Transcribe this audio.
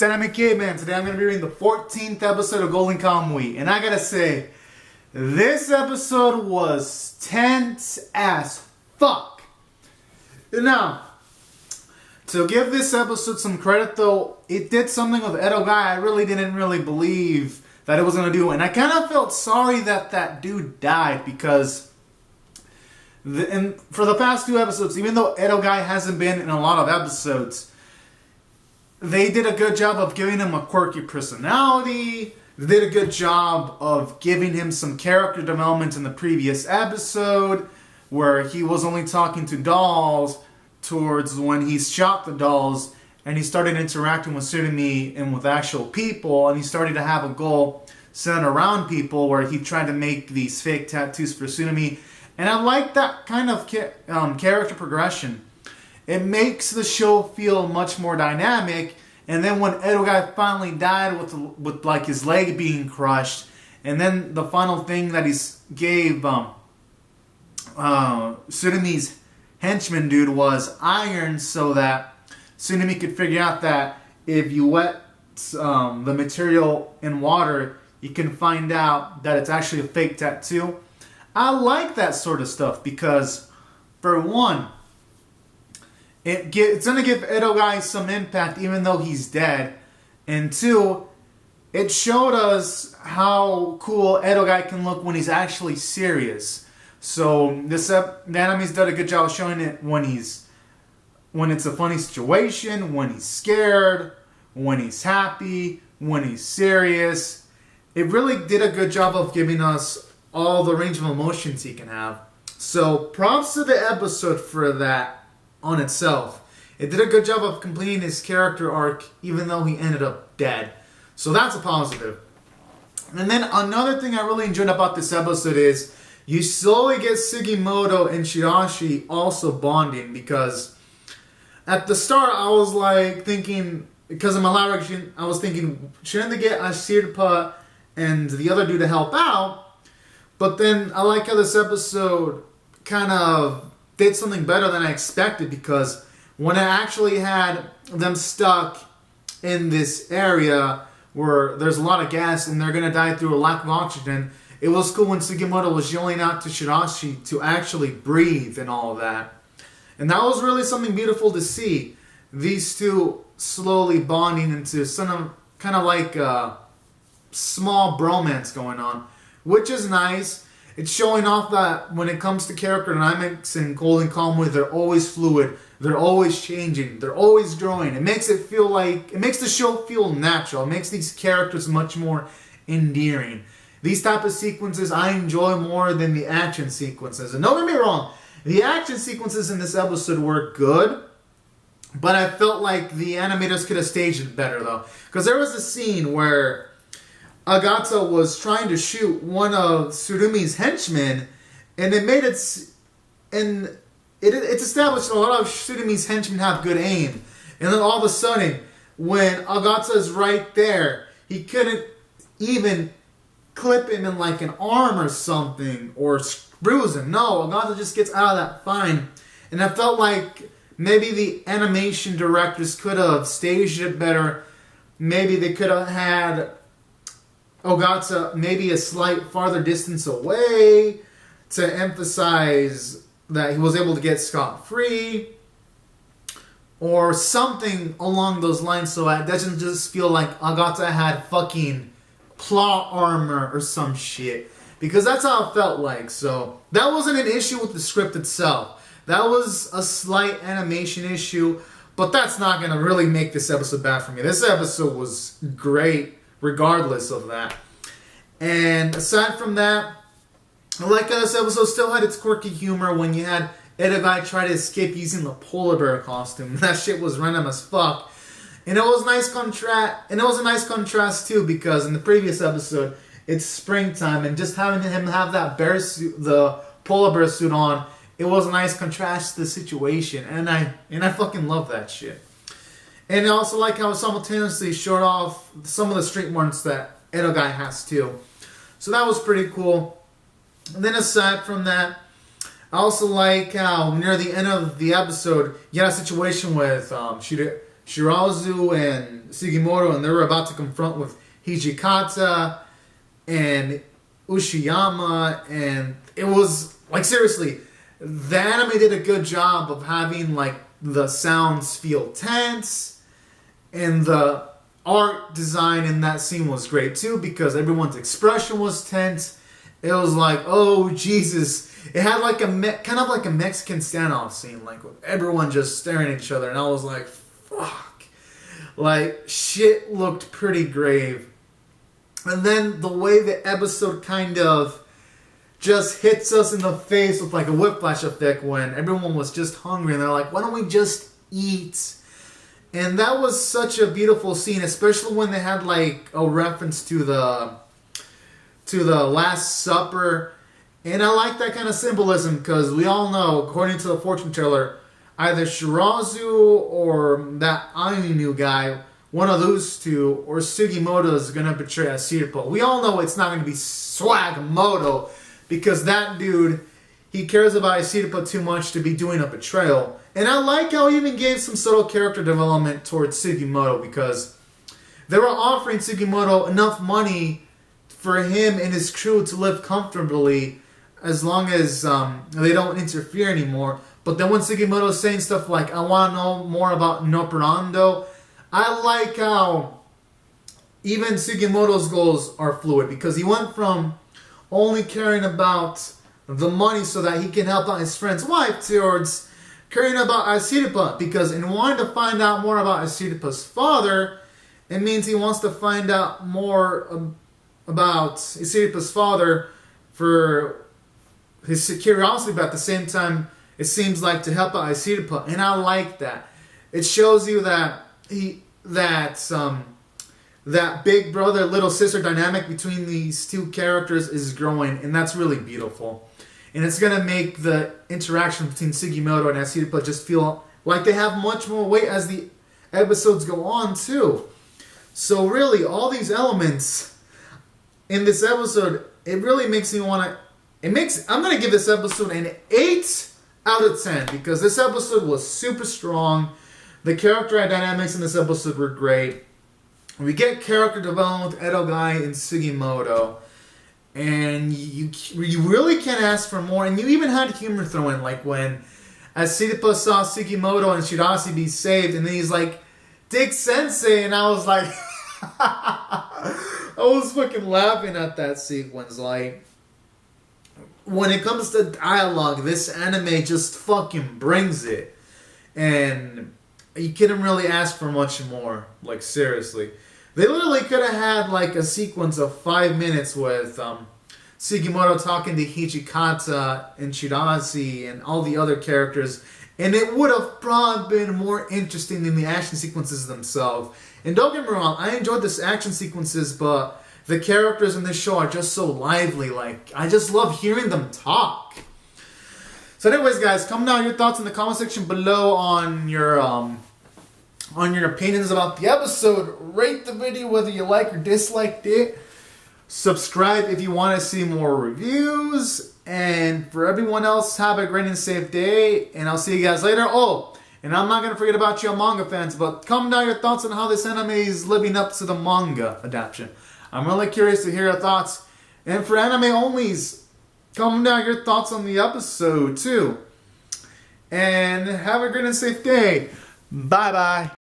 Anime Caveman. Today I'm going to be reading the 14th episode of Golden Kamuy. And I gotta say, this episode was tense as fuck. Now, to give this episode some credit though, it did something with Edo guy I really didn't believe that it was going to do. And I kind of felt sorry that that dude died because for the past two episodes, even though Edo guy hasn't been in a lot of episodes, they did a good job of giving him a quirky personality. They did a good job of giving him some character development in the previous episode where he was only talking to dolls towards when he shot the dolls and he started interacting with Tsurumi and with actual people, and he started to have a goal centered around people where he tried to make these fake tattoos for Tsurumi. And I like that kind of character progression. It makes the show feel much more dynamic. And then when Edo guy finally died with like his leg being crushed, and then the final thing that he gave Tsurumi's henchman dude was iron, so that Tsurumi could figure out that if you wet the material in water, you can find out that it's actually a fake tattoo. I like that sort of stuff because, for one, it's going to give Edo guy some impact even though he's dead. And two, it showed us how cool Edo guy can look when he's actually serious. So the anime's done a good job showing it when it's a funny situation, when he's scared, when he's happy, when he's serious. It really did a good job of giving us all the range of emotions he can have. So props to the episode for that on itself. It did a good job of completing his character arc even though he ended up dead. So that's a positive. And then another thing I really enjoyed about this episode is you slowly get Sugimoto and Shirashi also bonding, because at the start I was like thinking, because of my live reaction, I was thinking, shouldn't they get Ashirpa and the other dude to help out? But then I like how this episode kind of did something better than I expected, because when I actually had them stuck in this area where there's a lot of gas and they're going to die through a lack of oxygen, it was cool when Sugimoto was yelling out to Shirashi to actually breathe and all of that. And that was really something beautiful to see. These two slowly bonding into some kind of like a small bromance going on, which is nice. It's showing off that when it comes to character dynamics in Golden Kamuy, they're always fluid, they're always changing, they're always growing. It makes it feel like, it makes the show feel natural. It makes these characters much more endearing. These type of sequences I enjoy more than the action sequences. And don't get me wrong, the action sequences in this episode were good, but I felt like the animators could have staged it better though. Because there was a scene where Agata was trying to shoot one of Tsurumi's henchmen, and it's established that a lot of Tsurumi's henchmen have good aim. And then all of a sudden, when Agata is right there, he couldn't even clip him in like an arm or something, or bruise him. No, Agata just gets out of that fine. And I felt like maybe the animation directors could have staged it better. Maybe they could have had Ogata maybe a slight farther distance away to emphasize that he was able to get scot-free, or something along those lines, so it doesn't just feel like Agata had fucking plot armor or some shit, because that's how it felt like. So that wasn't an issue with the script itself. That was a slight animation issue, but that's not going to really make this episode bad for me. This episode was great regardless of that. And aside from that, I like how this episode still had its quirky humor when you had Edo guy try to escape using the polar bear costume. That shit was random as fuck. And it was a nice contrast too, because in the previous episode it's springtime, and just having him have that bear suit, the polar bear suit on, it was a nice contrast to the situation, and I fucking love that shit. And I also like how it simultaneously showed off some of the street marks that Edo guy has too. So that was pretty cool. And then aside from that, I also like how near the end of the episode, you had a situation with Shirazu and Sugimoto, and they were about to confront with Hijikata and Ushiyama, and it was like, seriously, the anime did a good job of having like the sounds feel tense, and the art design in that scene was great too, because everyone's expression was tense. It was like, oh Jesus. It had like kind of like a Mexican standoff scene, like with everyone just staring at each other, and I was like, fuck. Like, shit looked pretty grave. And then the way the episode kind of just hits us in the face with like a whiplash effect when everyone was just hungry and they're like, why don't we just eat? And that was such a beautiful scene, especially when they had like a reference to the Last Supper. And I like that kind of symbolism, because we all know, according to the fortune teller, either Shirazu or that Ainu guy, one of those two, or Sugimoto is going to betray Asirpa. We all know it's not going to be Swagmoto, because that dude, he cares about Asirpa too much to be doing a betrayal. And I like how he even gave some subtle character development towards Sugimoto, because they were offering Sugimoto enough money for him and his crew to live comfortably as long as they don't interfere anymore. But then when Sugimoto's saying stuff like, I want to know more about Noperando, I like how even Sugimoto's goals are fluid, because he went from only caring about the money so that he can help out his friend's wife towards caring about Asirpa, because in wanting to find out more about Asirpa's father, it means he wants to find out more about Asirpa's father for his curiosity, but at the same time, it seems like to help out Asirpa, and I like that. It shows you that that big brother little sister dynamic between these two characters is growing, and that's really beautiful. And it's gonna make the interaction between Sugimoto and Asirpa just feel like they have much more weight as the episodes go on too. So really, all these elements in this episode, it really makes me want to. I'm going to give this episode an 8 out of 10, because this episode was super strong. The character dynamics in this episode were great. We get character development with Edogai and Sugimoto, and you really can't ask for more. And you even had humor thrown in, like when Asirpa saw Sugimoto and Shirase be saved, and then he's like, Dick Sensei, and I was like, I was fucking laughing at that sequence, like. When it comes to dialogue, this anime just fucking brings it. And you couldn't really ask for much more. Like, seriously. They literally could have had, like, a sequence of 5 minutes with Sugimoto talking to Hijikata and Shirase and all the other characters. And it would have probably been more interesting than the action sequences themselves. And don't get me wrong, I enjoyed the action sequences, but the characters in this show are just so lively. Like, I just love hearing them talk. So anyways, guys, comment down your thoughts in the comment section below on your opinions about the episode. Rate the video whether you like or disliked it. Subscribe if you want to see more reviews. And for everyone else, have a great and safe day. And I'll see you guys later. Oh, and I'm not going to forget about you manga fans, but comment down your thoughts on how this anime is living up to the manga adaptation. I'm really curious to hear your thoughts. And for anime onlys, comment down your thoughts on the episode too. And have a great and safe day. Bye bye.